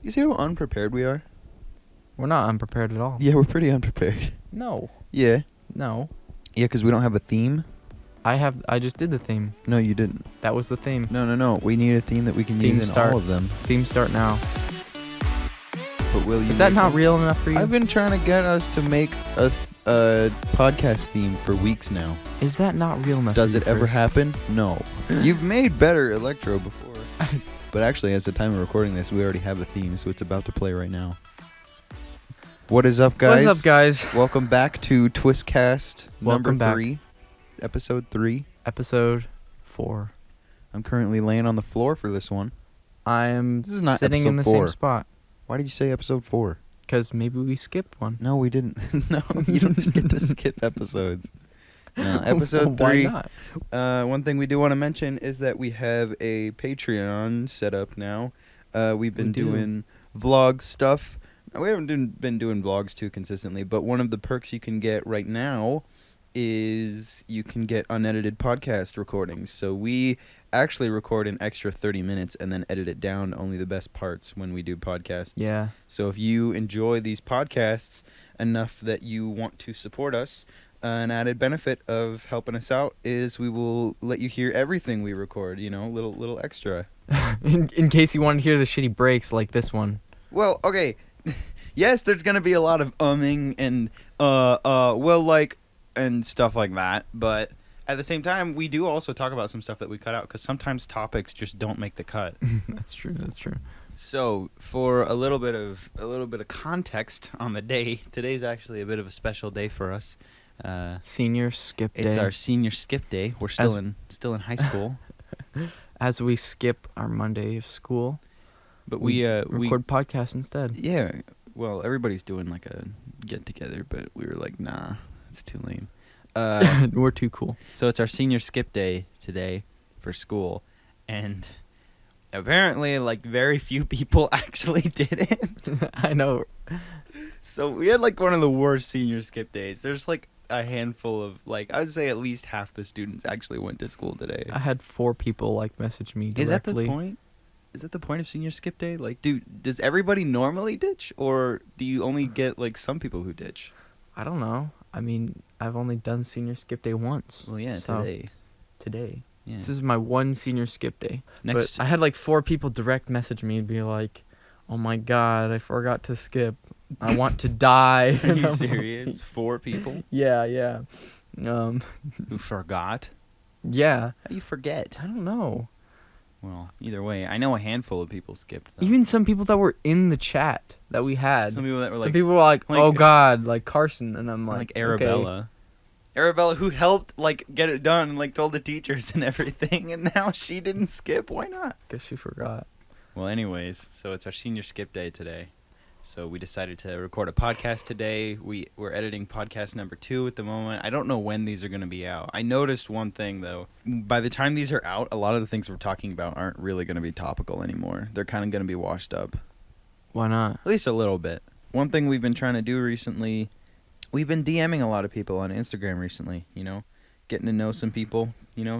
You see how unprepared we are? We're not unprepared at all. Yeah, we're pretty unprepared. No. Yeah. No. Yeah, because we don't have a theme. I just did the theme. No, you didn't. That was the theme. No. We need a theme that we can Theme use start. in all of them. Theme start now. But will you? Is that make not it? real enough for you? I've been trying to get us to make a podcast theme for weeks now. Is that not real enough? Does for it you, ever Chris? happen? No. You've made better electro before. But actually, as the time of recording this, we already have a theme, so it's about to play right now. What is up, guys? What's up, guys? Welcome back to TwistCast Welcome number back. 3, episode 3. Episode 4. I'm currently laying on the floor for this one. I am This is not sitting in the episode 4. same spot. Why did you say episode 4? Because maybe we skipped one. No, we didn't. No, you don't just get to skip episodes. No, episode 3. Why not? One thing we do want to mention is that we have a Patreon set up now. We've been doing vlog stuff. We haven't been doing vlogs too consistently, but one of the perks you can get right now is you can get unedited podcast recordings. So we actually record an extra 30 minutes and then edit it down to only the best parts when we do podcasts. Yeah. So if you enjoy these podcasts enough that you want to support us, an added benefit of helping us out is we will let you hear everything we record, little extra. in case you want to hear the shitty breaks like this one. Well, okay. Yes, there's going to be a lot of umming and and stuff like that, but at the same time, we do also talk about some stuff that we cut out because sometimes topics just don't make the cut. That's true. So, for a little bit of context on the day, today's actually a bit of a special day for us. Senior skip day. It's our senior skip day. We're still in high school, As we skip our Monday of school, but we we record podcasts instead. Yeah, well, everybody's doing like a get together, but we were like, nah, it's too lame. We're too cool. So it's our senior skip day today for school, and apparently, like, very few people actually did it. I know. So we had like one of the worst senior skip days. There's like a handful of, like, I would say at least half the students actually went to school today. I had 4 people message me directly. Is that the point? Is that the point of senior skip day? Like, does everybody normally ditch, or do you only get like some people who ditch? I don't know. I mean, I've only done senior skip day once. Well, yeah, So, today. Yeah. This is my one senior skip day. Next, But I had like 4 people direct message me and be like, "Oh my god, I forgot to skip. I want to die." Are you serious? 4 people Yeah. who forgot? Yeah. How do you forget? I don't know. Well, either way, I know a handful of people skipped. Though. Even some people that were in the chat that we had. Some people that were Some like, people were like, "Oh god," like Carson, and I'm like okay. Arabella. Arabella, who helped like get it done and like told the teachers and everything, and now she didn't skip. Why not? Guess she forgot. Well, anyways, so it's our senior skip day today. So we decided to record a podcast today. We're editing podcast number 2 at the moment. I don't know when these are going to be out. I noticed one thing, though. By the time these are out, a lot of the things we're talking about aren't really going to be topical anymore. They're kind of going to be washed up. Why not? At least a little bit. One thing we've been trying to do recently, we've been DMing a lot of people on Instagram recently, getting to know some people,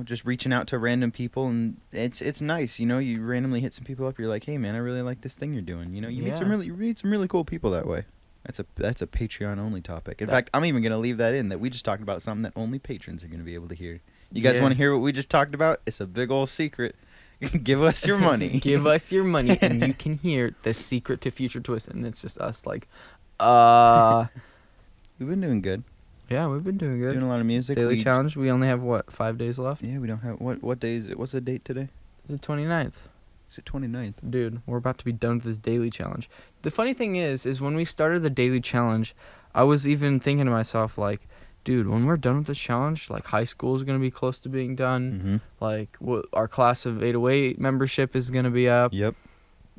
just reaching out to random people, and it's nice, you randomly hit some people up, you're like, hey man, I really like this thing you're doing, you meet some really cool people that way. That's a Patreon only topic. In fact, I'm even going to leave that in, that we just talked about something that only patrons are going to be able to hear. You guys want to hear what we just talked about? It's a big old secret. Give us your money. Give us your money, and you can hear the secret to Future Twist, and it's just us like, We've been doing good. Yeah, we've been doing good. Doing a lot of music. Daily challenge. We only have 5 days left? Yeah, we don't have what day is it? What's the date today? It's the 29th. Is it 29th? Dude, we're about to be done with this daily challenge. The funny thing is when we started the daily challenge, I was even thinking to myself like, dude, when we're done with this challenge, like high school is going to be close to being done. Mm-hmm. Like our class of 808 membership is going to be up. Yep.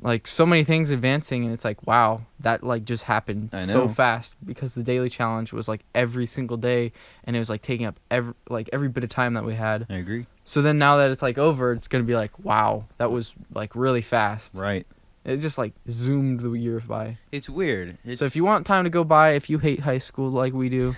Like so many things advancing, and it's like, wow, that like just happened so fast because the daily challenge was like every single day, and it was like taking up every bit of time that we had. I agree. So then now that it's like over, it's gonna be like, wow, that was like really fast. Right. It just like zoomed the years by. It's weird. So if you want time to go by, if you hate high school like we do,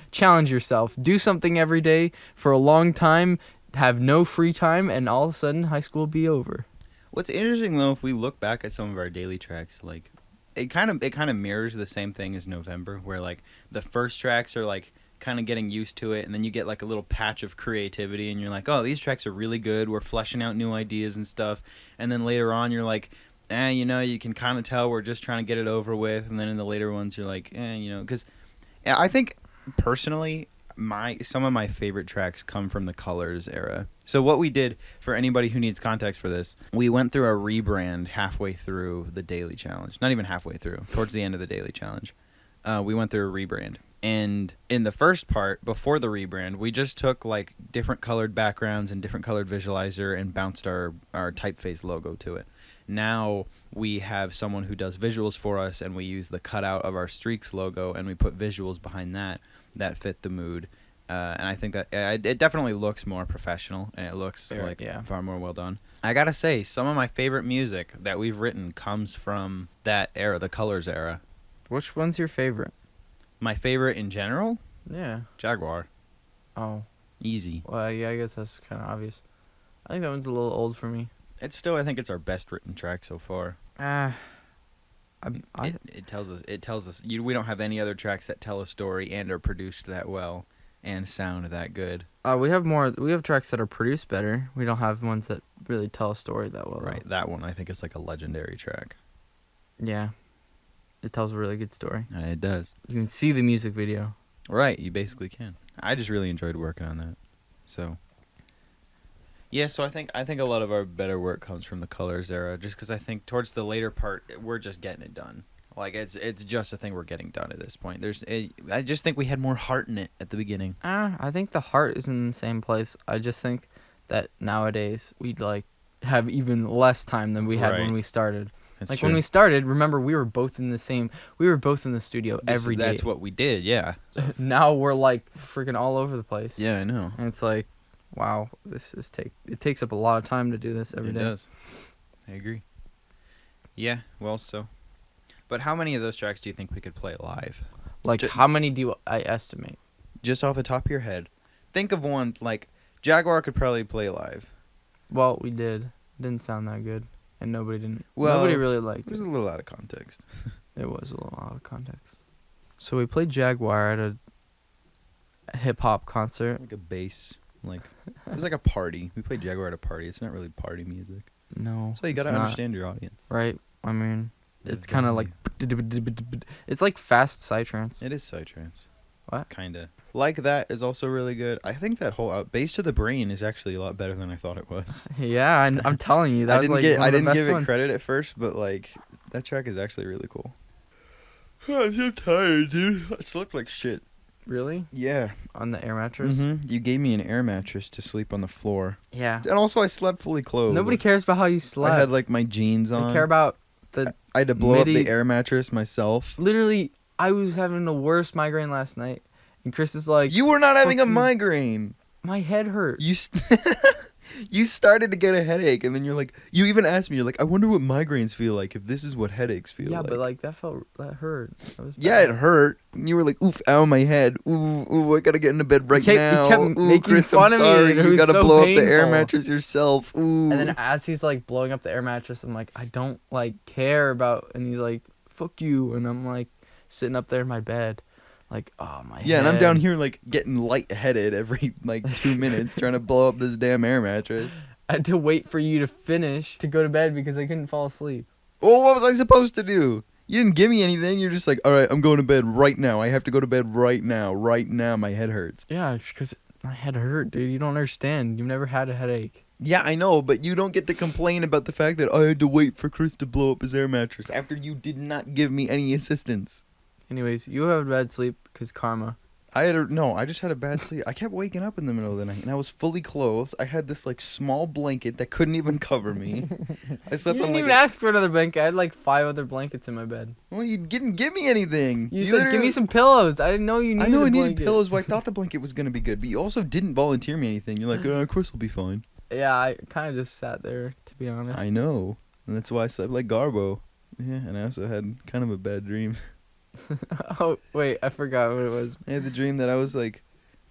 challenge yourself. Do something every day for a long time. Have no free time, and all of a sudden high school will be over. What's interesting though, if we look back at some of our daily tracks, like it kind of mirrors the same thing as November, where like the first tracks are like kind of getting used to it, and then you get like a little patch of creativity, and you're like, oh, these tracks are really good. We're fleshing out new ideas and stuff, and then later on, you're like, you can kind of tell we're just trying to get it over with, and then in the later ones, you're like, because I think personally, some of my favorite tracks come from the Colors era. So what we did, for anybody who needs context for this, we went through a rebrand halfway through the daily challenge. Not even halfway through, towards the end of the daily challenge. We went through a rebrand. And in the first part, before the rebrand, we just took like different colored backgrounds and different colored visualizer and bounced our typeface logo to it. Now we have someone who does visuals for us, and we use the cutout of our Streaks logo, and we put visuals behind that fit the mood. And I think that it definitely looks more professional, and it looks far more well done. I gotta say, some of my favorite music that we've written comes from that era, the Colors era. Which one's your favorite? My favorite in general? Yeah. Jaguar. Oh. Easy. Well, yeah, I guess that's kind of obvious. I think that one's a little old for me. It's still, I think it's our best written track so far. It tells us we don't have any other tracks that tell a story and are produced that well and sound that good. We have tracks that are produced better. We don't have ones that really tell a story that well. Right. Though. That one I think is like a legendary track. Yeah. It tells a really good story. It does. You can see the music video. Right, you basically can. I just really enjoyed working on that. So yeah, so I think a lot of our better work comes from the Colors era, just because I think towards the later part we're just getting it done. Like it's just a thing we're getting done at this point. I just think we had more heart in it at the beginning. I think the heart is in the same place. I just think that nowadays we'd like have even less time than we had when we started. That's like true. When we started, remember we were both in the studio every day. That's what we did, yeah. Now we're like freaking all over the place. Yeah, I know. And it's like, wow, it takes up a lot of time to do this every day. It does. I agree. Yeah, well, but how many of those tracks do you think we could play live? Like, how many do I estimate? Just off the top of your head. Think of one, like, Jaguar could probably play live. Well, we did. Didn't sound that good. And nobody really liked it. It was a little out of context. It was a little out of context. So we played Jaguar at a hip-hop concert. Like a bass. Like, it was like a party. We played Jaguar at a party. It's not really party music. No. So you gotta understand your audience. Right. I mean, it's kind of like... It's like fast psytrance. It is psytrance. What? Kinda. Like That is also really good. I think that whole Bass to the Brain is actually a lot better than I thought it was. Yeah, I'm telling you, that was like I didn't one of the give best ones. it credit at first, but like that track is actually really cool. I'm so tired, dude. I slept like shit. Really? Yeah. On the air mattress? Mm-hmm. You gave me an air mattress to sleep on the floor. Yeah. And also I slept fully clothed. Nobody cares about how you slept. I had like my jeans on. They care about the I had to blow up the air mattress myself. Literally, I was having the worst migraine last night. And Chris is like... You were not having a migraine. My head hurt. You started to get a headache, and then you're like... You even asked me, you're like, I wonder what migraines feel like if this is what headaches feel like. Yeah, but like, that hurt. That was bad. Yeah, it hurt. And you were like, oof, ow, my head. Ooh, I gotta get into bed right now. He kept Ooh, making Chris, fun I'm of sorry. me. It You was gotta so blow painful. up the air mattress yourself. Ooh. And then as he's like blowing up the air mattress, I'm like, I don't like care about... And he's like, fuck you. And I'm like sitting up there in my bed. Like, oh, my head. Yeah, and I'm down here, like, getting lightheaded every, like, 2 minutes trying to blow up this damn air mattress. I had to wait for you to finish to go to bed because I couldn't fall asleep. Well, what was I supposed to do? You didn't give me anything. You're just like, all right, I'm going to bed right now. I have to go to bed right now. Right now, my head hurts. Yeah, it's because my head hurt, dude. You don't understand. You've never had a headache. Yeah, I know, but you don't get to complain about the fact that I had to wait for Chris to blow up his air mattress after you did not give me any assistance. Anyways, you have a bad sleep because karma. I just had a bad sleep. I kept waking up in the middle of the night, and I was fully clothed. I had this, like, small blanket that couldn't even cover me. I slept You on, didn't like, even ask for another blanket. I had, like, 5 other blankets in my bed. Well, you didn't give me anything. You said, give me some pillows. I didn't know you needed I know a I needed blanket. pillows, but I thought the blanket was going to be good. But you also didn't volunteer me anything. You're like, Chris will be fine. Yeah, I kind of just sat there, to be honest. I know. And that's why I slept like Garbo. Yeah, and I also had kind of a bad dream. Oh, wait, I forgot what it was. I had the dream that I was, like,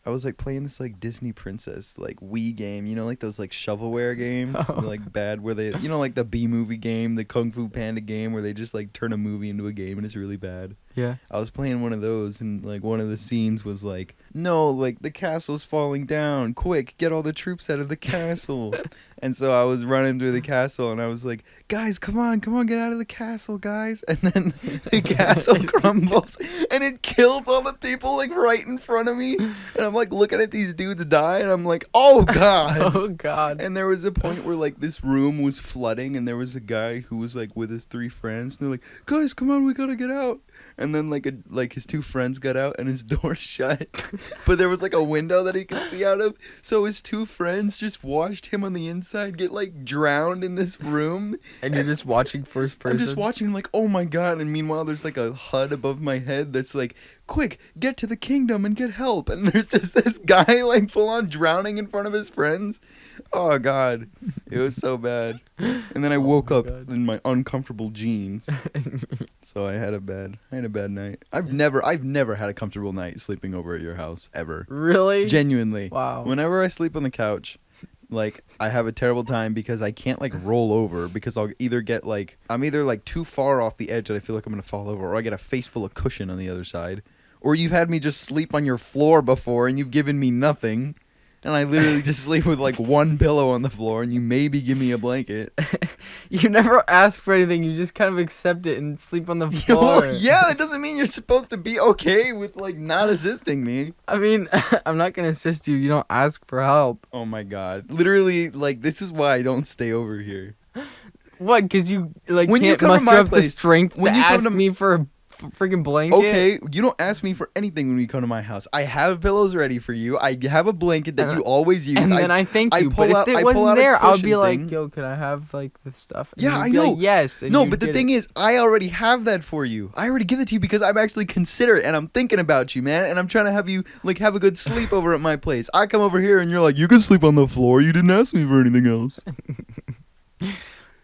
I was like playing this like Disney Princess like Wii game, you know, like those like shovelware games, Oh. like bad where they, you know, like the B movie game, the Kung Fu Panda game where they just like turn a movie into a game and it's really bad. Yeah. I was playing one of those and like one of the scenes was like, no, like the castle's falling down. Quick, get all the troops out of the castle. And so I was running through the castle and I was like, guys, come on, get out of the castle, guys. And then the castle crumbles and it kills all the people like right in front of me. And I'm like looking at these dudes die and I'm like, oh God. Oh God. And there was a point where like this room was flooding and there was a guy who was like with his 3 friends and they're like, guys, come on, we gotta get out. And then like his 2 friends got out and his door shut, but there was like a window that he could see out of. So his 2 friends just watched him on the inside get like drowned in this room. And you're just watching first person. I'm just watching like, oh my God. And meanwhile, there's like a HUD above my head that's like, quick, get to the kingdom and get help. And there's just this guy like full on drowning in front of his friends. Oh God, it was so bad. And then I woke up in my uncomfortable jeans. So I had a bad night. I've never had a comfortable night sleeping over at your house ever. Really? Genuinely. Wow. Whenever I sleep on the couch, like I have a terrible time because I can't like roll over because I'll either get like I'm either like too far off the edge that I feel like I'm gonna fall over, or I get a face full of cushion on the other side, or you've had me just sleep on your floor before and you've given me nothing. And I literally just sleep with like 1 pillow on the floor and you maybe give me a blanket. You never ask for anything. You just kind of accept it and sleep on the floor. Yeah, that doesn't mean you're supposed to be okay with like not assisting me. I mean, I'm not going to assist you. You don't ask for help. Oh my God. Literally, like, this is why I don't stay over here. What? Because you like when can't you come to muster my up place, the strength when to you come ask to me for a freaking blanket? Okay, you don't ask me for anything when you come to my house. I have pillows ready for you. I have a blanket that you always use. And then I thank you. pull But out- if I it pull wasn't out a there, I would be cushion like, thing. yo, can I have like this stuff? And Yeah, you'd I be know. like, yes. And No, you'd but the get thing it. is, I already have that for you. I already give it to you because I'm actually considerate and I'm thinking about you, man. And I'm trying to have you like have a good sleep over at my place. I come over here and you're like, you can sleep on the floor. You didn't ask me for anything else.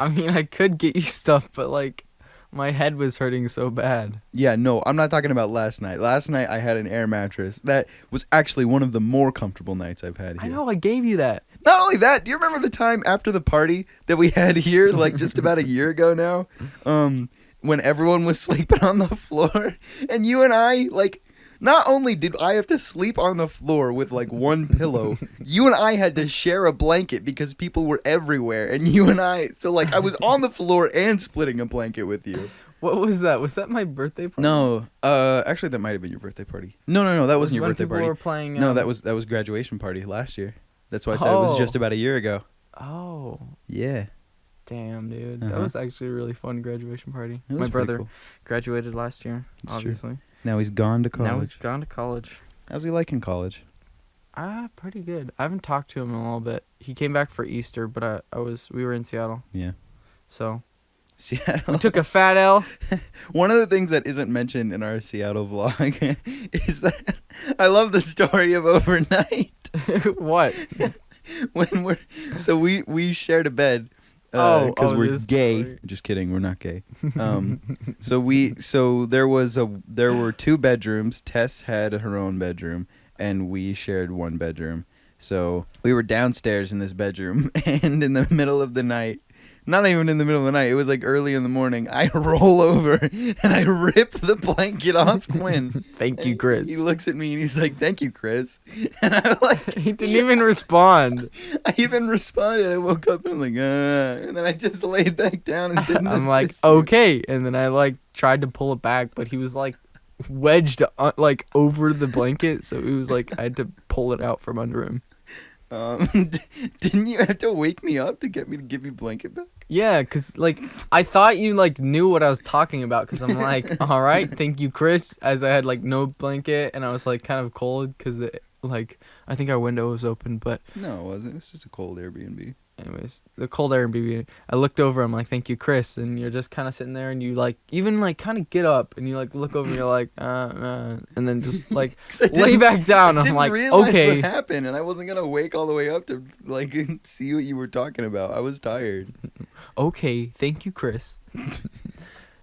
I mean, I could get you stuff, but like, my head was hurting so bad. Yeah, no, I'm not talking about last night. Last night I had an air mattress. That was actually one of the more comfortable nights I've had here. I know, I gave you that. Not only that, do you remember the time after the party that we had here, like just about a year ago now, when everyone was sleeping on the floor, and you and I, like, not only did I have to sleep on the floor with like 1 pillow, you and I had to share a blanket because people were everywhere, and you and I, so like I was on the floor and splitting a blanket with you. What was that? Was that my birthday party? No, actually that might have been your birthday party. No, that wasn't your birthday people party. Were playing, No, that was graduation party last year. That's why I said it was just about a year ago. Oh. Yeah. Damn, dude. That Uh-huh. was actually a really fun graduation party. It was My pretty brother cool. graduated last year, That's obviously. true. Now he's gone to college. Now he's gone to college. How's he liking college? Pretty good. I haven't talked to him in a little bit. He came back for Easter, but we were in Seattle. Yeah. So Seattle. we took a fat L. One of the things that isn't mentioned in our Seattle vlog is that I love the story of overnight. What? We shared a bed because we're this gay. story. Just kidding, we're not gay. There were 2 bedrooms. Tess had her own bedroom, and we shared 1 bedroom. So we were downstairs in this bedroom, and in the middle of the night. Not even in the middle of the night. It was like early in the morning. I roll over and I rip the blanket off Quinn. Thank you, Chris. He looks at me and he's like, "Thank you, Chris." And I'm like, He didn't even respond. I even responded. I woke up and I'm like, and then I just laid back down and didn't. I'm like, assist him. okay. And then I like tried to pull it back, but he was like wedged like over the blanket. So it was like I had to pull it out from under him. Didn't you have to wake me up to get me to give you blanket back? Yeah, because, like, I thought you, like, knew what I was talking about, because I'm like, all right, thank you, Chris, as I had, like, no blanket, and I was, like, kind of cold, because, like, I think our window was open, but No, it wasn't. It was just a cold Airbnb. anyways, the cold air and BB, I looked over, I'm like, thank you, Chris, and you're just kind of sitting there, and you, like, even, like, kind of get up, and you, like, look over, and you're like, and then just, like, 'Cause I lay didn't- back down, I I'm didn't like, realize okay. what happened, and I wasn't gonna wake all the way up to like see what you were talking about. I was tired. Okay, thank you, Chris.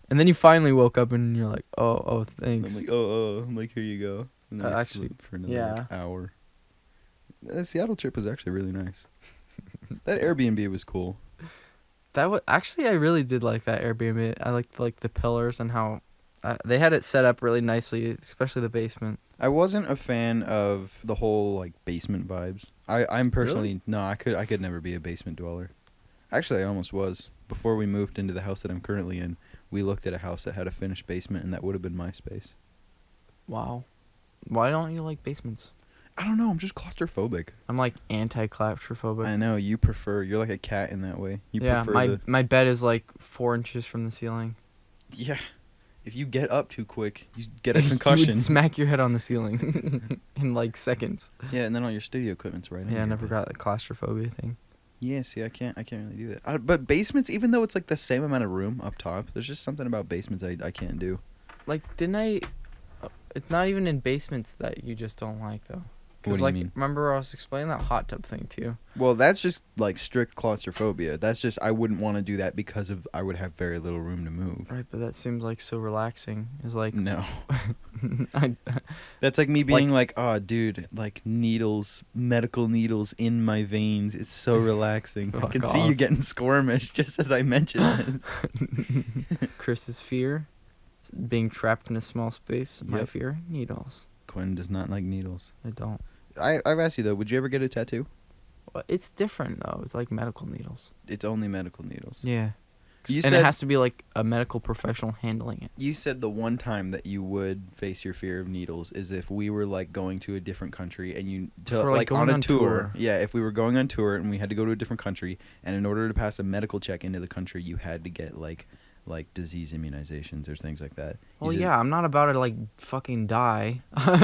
And then you finally woke up, and you're like, oh, thanks. I'm like, oh, I'm like, here you go. And then I Actually, slept for another yeah. like, hour. The Seattle trip was actually really nice. That Airbnb was cool. That was actually I really did like that Airbnb. I liked like the pillars and how they had it set up really nicely, especially the basement. I wasn't a fan of the whole like basement vibes. I'm personally no, I could never be a basement dweller. Actually, I almost was. Before we moved into the house that I'm currently in, we looked at a house that had a finished basement, and that would have been my space. Wow. Why don't you like basements? I don't know. I'm just claustrophobic. I'm like anti-claustrophobic. I know you're like a cat in that way. You Yeah, prefer my bed is like 4 inches from the ceiling. Yeah. If you get up too quick, you get a You concussion. would smack your head on the ceiling in like seconds. Yeah, and then all your studio equipment's right. Yeah, I never got the claustrophobia thing. Yeah, see, I can't really do that. But basements, even though it's like the same amount of room up top, there's just something about basements I can't do. Like, didn't I? It's not even in basements that you just don't like though. What do Like, you mean? remember I was explaining that hot tub thing to you? Well, that's just like strict claustrophobia. That's just I wouldn't want to do that because of I would have very little room to move. Right, but that seems like so relaxing. It's like No. I, That's like me being like, oh, dude, like needles, medical needles in my veins. It's so relaxing. I Fuck can see you off. getting squirmish just as I mentioned this. Chris's fear, being trapped in a small space. My Yep. fear, needles. Quinn does not like needles. I don't. I've asked you though, would you ever get a tattoo? Well, it's different though. It's like medical needles. It's only medical needles. Yeah. You And said it has to be like a medical professional handling it. you said the one time that you would face your fear of needles is if we were like going to a different country and you to We're, like, like going on a on tour. tour. Yeah, if we were going on tour and we had to go to a different country, and in order to pass a medical check into the country, you had to get like disease immunizations or things like that. Well, You said- yeah, I'm not about to like fucking die.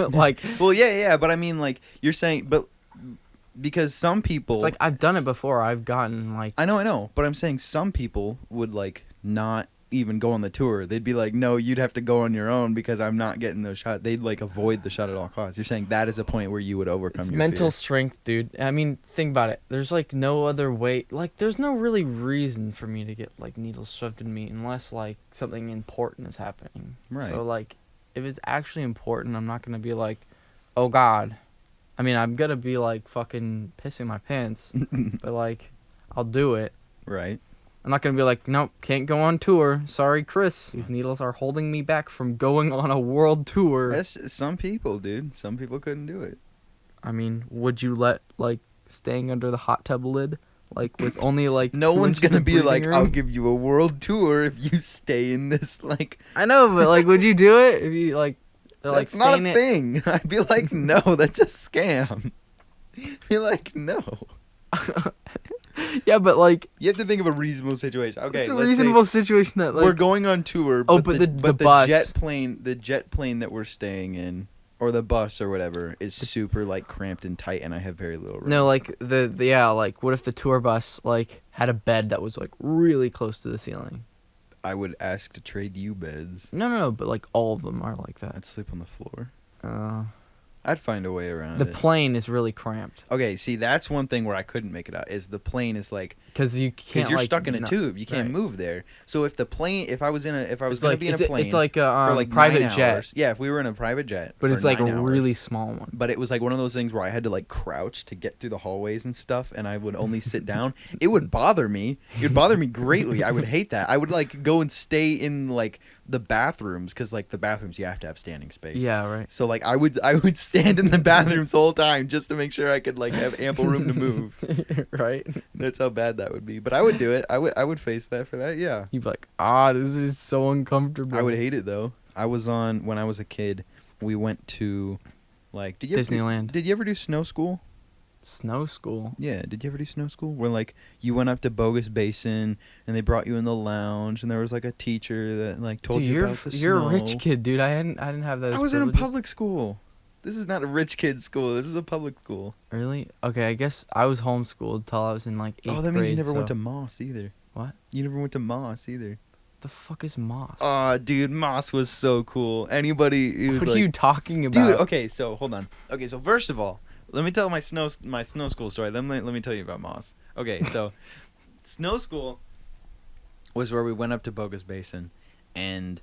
Like, Well, yeah, but I mean like you're saying, but because some people it's like I've done it before. I've gotten like I know, but I'm saying some people would like not even go on the tour. They'd be like, no, you'd have to go on your own because I'm not getting those shots. They'd like avoid the shot at all costs. You're saying that is a point where you would overcome your mental fear. strength, dude. I mean, think about it. There's like no other way. Like, there's no really reason for me to get like needles shoved in me unless like something important is happening. Right. So like, if it's actually important, I'm not gonna be like, oh God. I mean, I'm gonna be like fucking pissing my pants, but like, I'll do it. Right. I'm not gonna be like, nope, can't go on tour. Sorry, Chris. These needles are holding me back from going on a world tour. That's just some people, dude. Some people couldn't do it. I mean, would you let like staying under the hot tub lid, like with only like No 2 one's inches gonna of be breathing like, room? I'll give you a world tour if you stay in this like. I know, but like, would you do it if you like? They're, like That's not staying a it. thing. I'd be like, no, that's a scam. Be like, no. Yeah, but like, You have to think of a reasonable situation. Okay, it's a let's reasonable say situation that like we're going on tour. Oh, but the bus. the jet plane that we're staying in, or the bus or whatever, is super like cramped and tight, and I have very little room. no, like the yeah, like what if the tour bus like had a bed that was like really close to the ceiling? I would ask to trade you beds. No, but like all of them are like that. I'd sleep on the floor. Uh, I'd find a way around the it. plane is really cramped Okay, see, that's one thing where I couldn't make it out. Is the plane is like because you can't. because you're like, stuck in a no- tube, you can't right. move there. So if I was It's gonna like be in a it's, plane it's like a for like private 9 jet, hours, yeah, if we were in a private jet, but for it's like 9 a hours, really small one. But it was like one of those things where I had to like crouch to get through the hallways and stuff, and I would only sit down. It would bother me. It would bother me greatly. I would hate that. I would like go and stay in like the bathrooms because like the bathrooms you have to have standing space. Yeah, right. So like I would stand in the bathrooms the whole time just to make sure I could like have ample room to move. Right. That's how bad that would be. But I would do it. I would face that for that. Yeah. You'd be like, this is so uncomfortable. I would hate it though. When I was a kid, we went to like Disneyland. Did you ever do snow school? Snow school. Yeah, did you ever do snow school? Where like you went up to Bogus Basin and they brought you in the lounge and there was like a teacher that like told Dude, you you're about the you're snow. a rich kid, dude. I didn't have those. I was in a privileges. public school. This is not a rich kid school. This is a public school. Really? Okay, I guess I was homeschooled till I was in like 8th Oh, that means you grade, never went so- to Moss either. What? You never went to Moss either. The fuck is Moss? Oh, dude, Moss was so cool. Anybody who was what are like, you talking about? dude, okay, so hold on. Okay, so first of all, let me tell my snow school story. Then let me tell you about Moss. Okay, so snow school was where we went up to Bogus Basin, and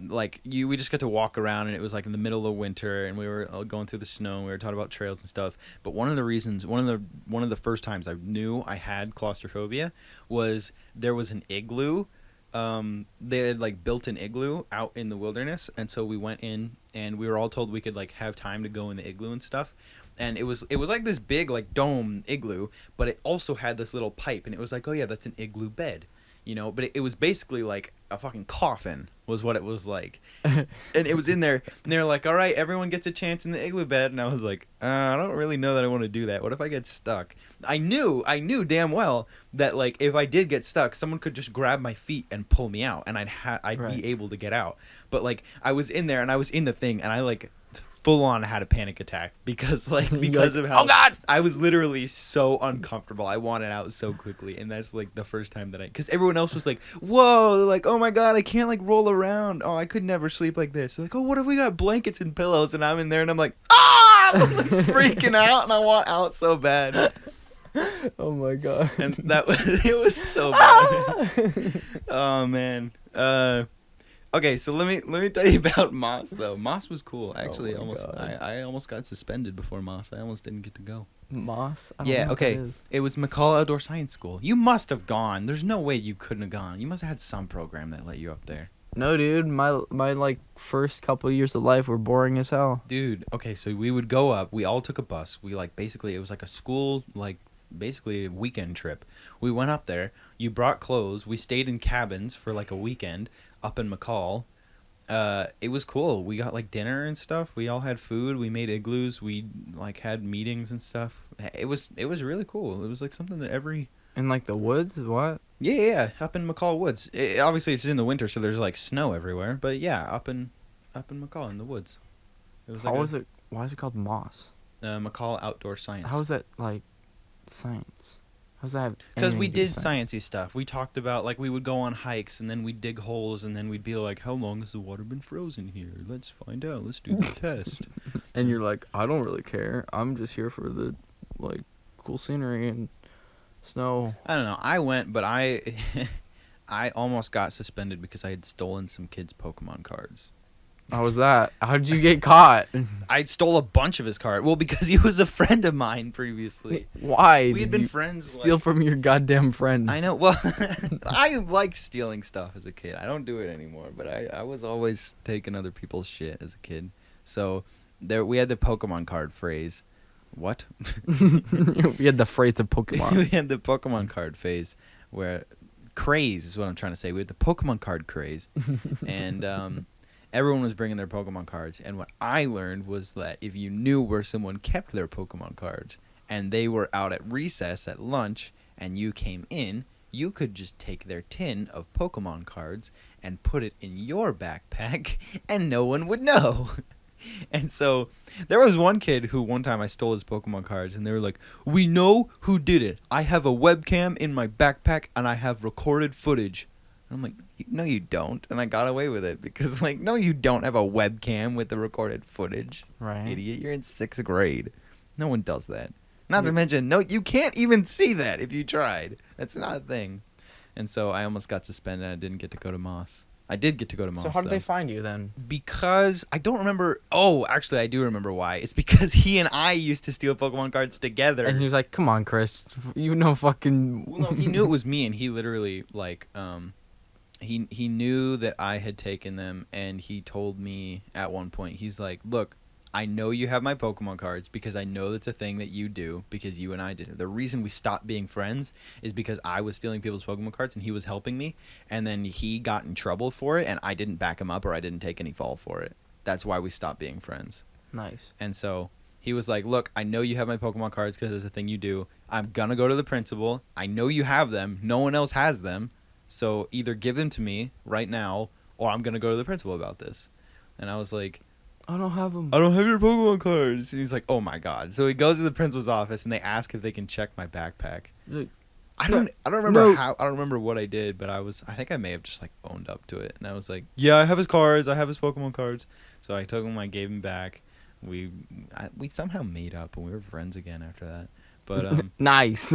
like we just got to walk around, and it was like in the middle of winter, and we were going through the snow, and we were talking about trails and stuff. But one of the first times I knew I had claustrophobia was there was an igloo. They had like built an igloo out in the wilderness, and so we went in, and we were all told we could like have time to go in the igloo and stuff. And it was like this big like dome igloo, but it also had this little pipe, and it was like, oh yeah, that's an igloo bed, but it was basically like a fucking coffin was what it was like. And it was in there, and they're like, all right, everyone gets a chance in the igloo bed. And I was like, I don't really know that I want to do that. What if I get stuck? I knew damn well that like if I did get stuck, someone could just grab my feet and pull me out, and I'd Right. be able to get out. But like I was in there, and I was in the thing, and I like full on had a panic attack because You're of how oh God! I was literally so uncomfortable. I wanted out so quickly, and that's like the first time that because everyone else was like, "Whoa!" Like, "Oh my God, I can't like roll around. Oh, I could never sleep like this." They're like, "Oh, what if we got blankets and pillows?" And I'm in there, and I'm like, "Ah!" I'm like freaking out, and I want out so bad. Oh my God! And that was it was so bad. Oh man. Okay, so let me tell you about Moss though. Moss was cool. Actually, my almost God. I almost got suspended before Moss. I almost didn't get to go. Moss? I don't Yeah, know what okay. that is. It was McCall Outdoor Science School. You must have gone. There's no way you couldn't have gone. You must have had some program that let you up there. No, dude. My like first couple years of life were boring as hell. Dude, okay, so we would go up. We all took a bus. We like basically it was like a school like basically a weekend trip. We went up there. You brought clothes. We stayed in cabins for like a weekend up in McCall. It was cool. We got like dinner and stuff. We all had food. We made igloos. We like had meetings and stuff. It was really cool. It was like something that every In like the woods? What? yeah, up in McCall Woods. Obviously it's in the winter, so there's like snow everywhere. But yeah, up in McCall in the woods. It was like How is it? Why is it called moss? McCall Outdoor Science. How is that like science? How does that have Because anything we to do with did science? sciencey stuff. We talked about like we would go on hikes, and then we'd dig holes, and then we'd be like, "How long has the water been frozen here? Let's find out. Let's do the test." And you're like, I don't really care. I'm just here for the like cool scenery and snow. I don't know. I went, but I I almost got suspended because I had stolen some kids' Pokemon cards. How was that? How did you get caught? I stole a bunch of his cards. Well, because he was a friend of mine previously. Why? We had did been you friends. steal from your goddamn friend? I know. Well, I liked stealing stuff as a kid. I don't do it anymore, but I was always taking other people's shit as a kid. So we had the Pokemon card phrase. What? We had the phrase of Pokemon. We had the Pokemon card phase where craze is what I'm trying to say. We had the Pokemon card craze, and everyone was bringing their Pokemon cards. And what I learned was that if you knew where someone kept their Pokemon cards and they were out at recess at lunch and you came in, you could just take their tin of Pokemon cards and put it in your backpack and no one would know. And so there was one kid who one time I stole his Pokemon cards, and they were like, "We know who did it. I have a webcam in my backpack and I have recorded footage." And I'm like, "No, you don't." And I got away with it because, like, no, you don't have a webcam with the recorded footage. Right. Idiot, you're in 6th grade. No one does that. Not to mention, no, you can't even see that if you tried. That's not a thing. And so I almost got suspended and I didn't get to go to Moss. I did get to go to Moss, So how did though. they find you then? Because I don't remember. Oh, actually, I do remember why. It's because he and I used to steal Pokemon cards together. And he was like, "Come on, Chris, you know fucking." Well, no, he knew it was me, and he literally like he knew that I had taken them, and he told me at one point, he's like, "Look, I know you have my Pokemon cards because I know that's a thing that you do because you and I did it. The reason we stopped being friends is because I was stealing people's Pokemon cards and he was helping me, and then he got in trouble for it, and I didn't back him up or I didn't take any fall for it. That's why we stopped being friends." Nice. And so he was like, "Look, I know you have my Pokemon cards because it's a thing you do. I'm gonna go to the principal. I know you have them. No one else has them. So either give them to me right now, or I'm gonna go to the principal about this." And I was like, I don't have them. "I don't have your Pokemon cards." And he's like, "Oh my God." So he goes to the principal's office and they ask if they can check my backpack. Like, I don't remember no. how, I don't remember what I did, but I think I may have just like owned up to it. And I was like, "Yeah, I have his cards. I have his Pokemon cards." So I took him, I gave him back. We somehow made up and we were friends again after that. But Nice.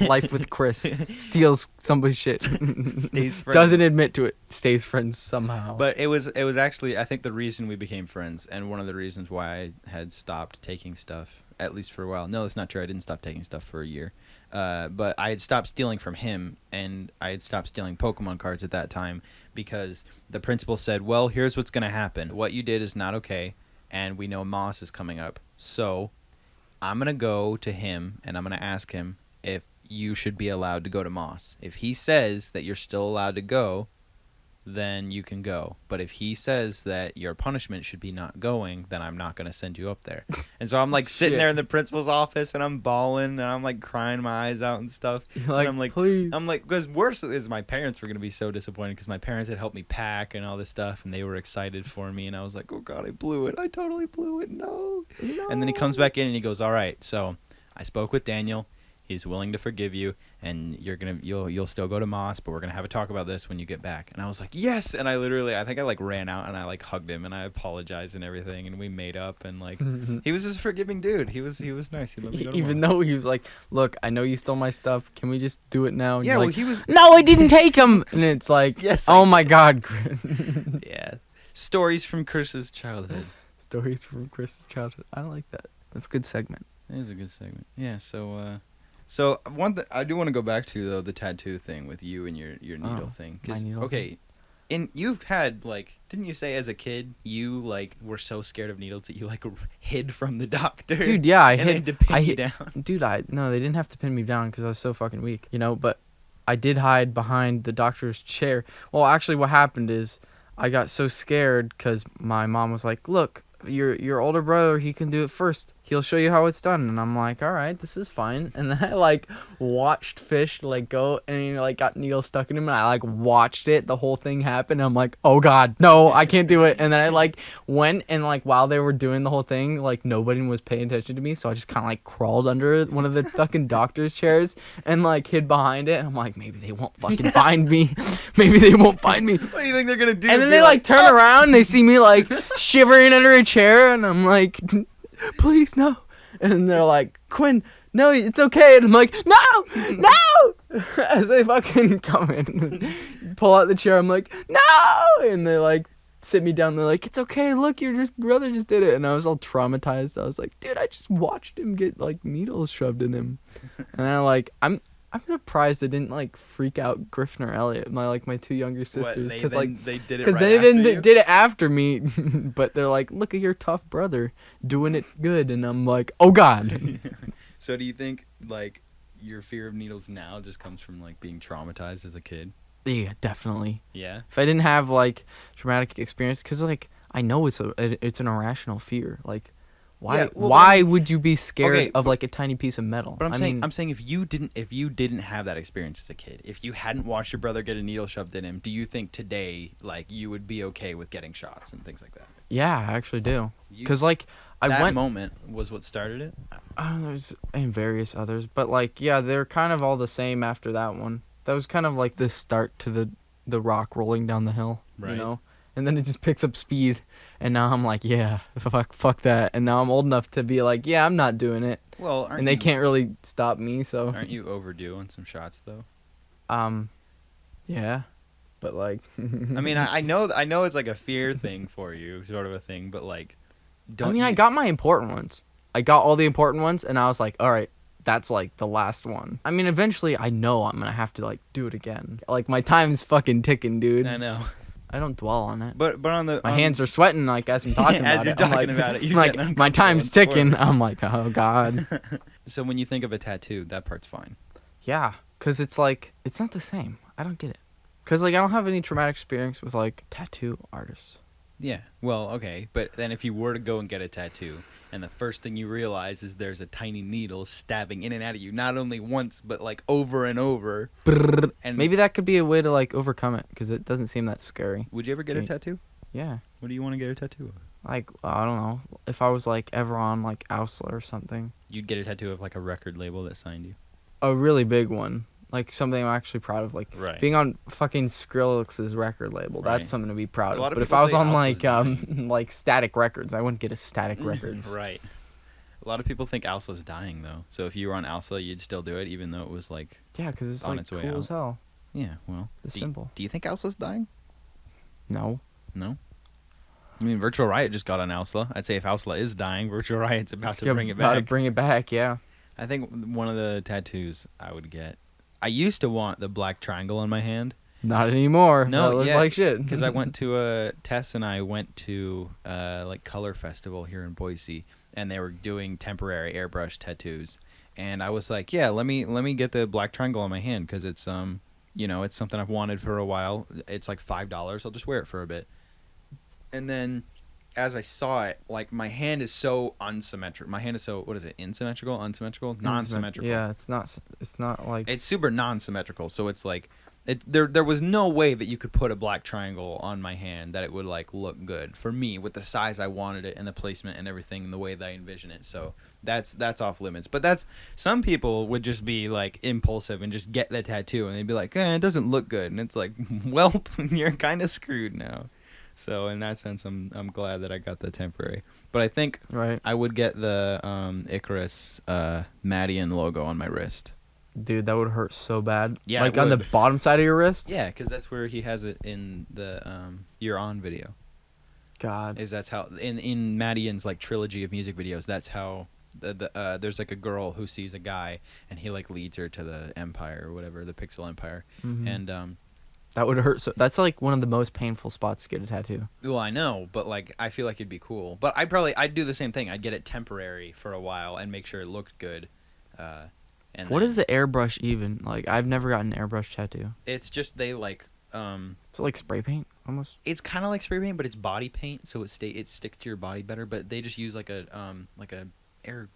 Life with Chris. Steals somebody's shit. Stays friends. Doesn't admit to it. Stays friends somehow. But it was actually, I think, the reason we became friends, and one of the reasons why I had stopped taking stuff, at least for a while. No, that's not true. I didn't stop taking stuff for a year. But I had stopped stealing from him, and I had stopped stealing Pokemon cards at that time because the principal said, well, here's what's going to happen. What you did is not okay, and we know Moss is coming up. So I'm going to go to him, and I'm going to ask him if you should be allowed to go to Moss. If he says that you're still allowed to go, then you can go. But if he says that your punishment should be not going, then I'm not going to send you up there. And so I'm like sitting there in the principal's office, and I'm bawling, and I'm like crying my eyes out and stuff. You're like, and I'm like, please. I'm like, because worse is my parents were going to be so disappointed because my parents had helped me pack and all this stuff, and they were excited for me. And I was like, oh God, I blew it. I totally blew it. No. And then he comes back in and he goes, all right, so I spoke with Daniel. He's willing to forgive you, and you'll still go to Moss, but we're gonna have a talk about this when you get back. And I was like, yes. And I think I like ran out and I like hugged him and I apologized and everything, and we made up, and like he was just a forgiving dude. He was nice. He let me go to Even Moss. though he was like, look, I know you stole my stuff. Can we just do it now? And Yeah, you're well, like, he was. no, I didn't take them. And it's like, Yes, oh I my did. God. Yeah, stories from Chris's childhood. Stories from Chris's childhood. I like that. That's a good segment. It is a good segment. Yeah. So one thing I do want to go back to, though, the tattoo thing with you and your needle thing. My needle Okay, and you've had like, didn't you say as a kid you like were so scared of needles that you like hid from the doctor? Dude, yeah, I and hid. they had to pin I you hid, down. Dude, no, they didn't have to pin me down because I was so fucking weak, you know. But I did hide behind the doctor's chair. Well, actually, what happened is I got so scared because my mom was like, "Look, your older brother, he can do it first. He'll show you how it's done." And I'm like, all right, this is fine. And then I like watched Fish like go, and he like got needles stuck in him, and I like watched it, the whole thing happen. And I'm like, oh God, no, I can't do it. And then I like went, and like while they were doing the whole thing, like nobody was paying attention to me, so I just kind of like crawled under one of the fucking doctor's chairs and like hid behind it. And I'm like, maybe they won't fucking find me. Maybe they won't find me. What do you think they're gonna do? And then Be they like turn around, and they see me like shivering under a chair, and I'm like, please no. And they're like, Quinn, no, it's okay. And I'm like, no. As they fucking come in and pull out the chair, I'm like, no. And they like sit me down. They're like, it's okay. Look, your brother just did it. And I was all traumatized. I was like, dude, I just watched him get like needles shoved in him. And I'm surprised I didn't like freak out Griffin or Elliot, my two younger sisters, because they did it because right they after didn't you? did it after me. But they're like, look at your tough brother doing it good, and I'm like, oh God. So do you think like your fear of needles now just comes from like being traumatized as a kid? Yeah, definitely. Yeah. If I didn't have like traumatic experience, because like I know it's an irrational fear. Like, why Yeah, well, why would you be scared okay, of like a tiny piece of metal? But I mean, I'm saying if you didn't have that experience as a kid, if you hadn't watched your brother get a needle shoved in him, do you think today like you would be okay with getting shots and things like that? yeah, I actually do. You- Because like that moment was what started it? I don't know, and various others, but like yeah, they're kind of all the same after that one. That was kind of like the start to the rock rolling down the hill, you Right. know. And then it just picks up speed, and now I'm like, yeah, fuck that. And now I'm old enough to be like, yeah, I'm not doing it. Well, And they can't really stop me, so. Aren't you overdue on some shots though? Yeah, but like. I mean, I know it's like a fear thing for you, sort of a thing, but like, don't. I got my important ones. I got all the important ones, and I was like, all right, that's like the last one. I mean, eventually, I know I'm gonna have to like do it again. Like my time's fucking ticking, dude. I know. I don't dwell on it. But on the My hands are sweating like as I'm talking about as you're it. I'm talking like, about it, you're I'm getting like my uncomfortable time's and ticking. squirming. I'm like, oh God. So when you think of a tattoo, that part's fine. Yeah, cause it's like it's not the same. I don't get it. Cause like I don't have any traumatic experience with like tattoo artists. Yeah. Well, okay, but then if you were to go and get a tattoo, and the first thing you realize is there's a tiny needle stabbing in and out of you, not only once but like over and over. And Maybe that could be a way to like overcome it, cause it doesn't seem that scary. would you ever get a Right. tattoo? Yeah. What do you want to get a tattoo of? Like I don't know, if I was like ever on like Ausla or something, You'd get a tattoo of like a record label that signed you. a really big one, like something I'm actually proud of, like Right. being on fucking Skrillex's record label. Right. That's something to be proud A lot of. of But if people I was say on Alpha's like the like Static Records, I wouldn't get a Static Records. Right. A lot of people think Alsa's dying though. So if you were on Alsa, you'd still do it, even though it was like Yeah, because it's on like its way cool out. as hell. Yeah, well, The symbol. do you think Alsa's dying? No. No. I mean, Virtual Riot just got on Alsa. I'd say if Alsa is dying, Virtual Riot's about to bring it About to back. bring it back, yeah. I think one of the tattoos I would get. I used to want the black triangle on my hand. Not anymore. No, that looked yeah, like shit. because I went to Tess and I went to like Color Festival here in Boise, and they were doing temporary airbrush tattoos, and I was like, yeah, let me get the black triangle on my hand because it's it's something I've wanted for a while. It's like $5. I'll just wear it for a bit, and then as I saw it, like my hand is so unsymmetrical. My hand is so what is it? Insymmetrical, unsymmetrical, non-symmetrical. Yeah, it's not like It's super non-symmetrical, so it's like there was no way that you could put a black triangle on my hand that it would like look good for me with the size I wanted it and the placement and everything and the way that I envision it. So that's off limits. But that's some people would just be like impulsive and just get the tattoo and they'd be like, it doesn't look good, and it's like, well, you're kind of screwed now. So in that sense, I'm glad that I got the temporary. But I think right. I would get the Icarus Madian logo on my wrist. Dude, that would hurt so bad. Yeah, like it on the would. bottom side of your wrist. Yeah, because that's where he has it in the You're On video. God. That's how in Madian's like trilogy of music videos. That's how there's like a girl who sees a guy and he like leads her to the Empire or whatever, the Pixel Empire, and that would hurt. So that's like one of the most painful spots to get a tattoo. Well, I know, but like I feel like it'd be cool. But I'd do the same thing. I'd get it temporary for a while and make sure it looked good. And what then, is the airbrush even? Like I've never gotten an airbrush tattoo. It's just they like Is it like spray paint almost? It's kind of like spray paint, but it's body paint, so it sticks to your body better. But they just use like a air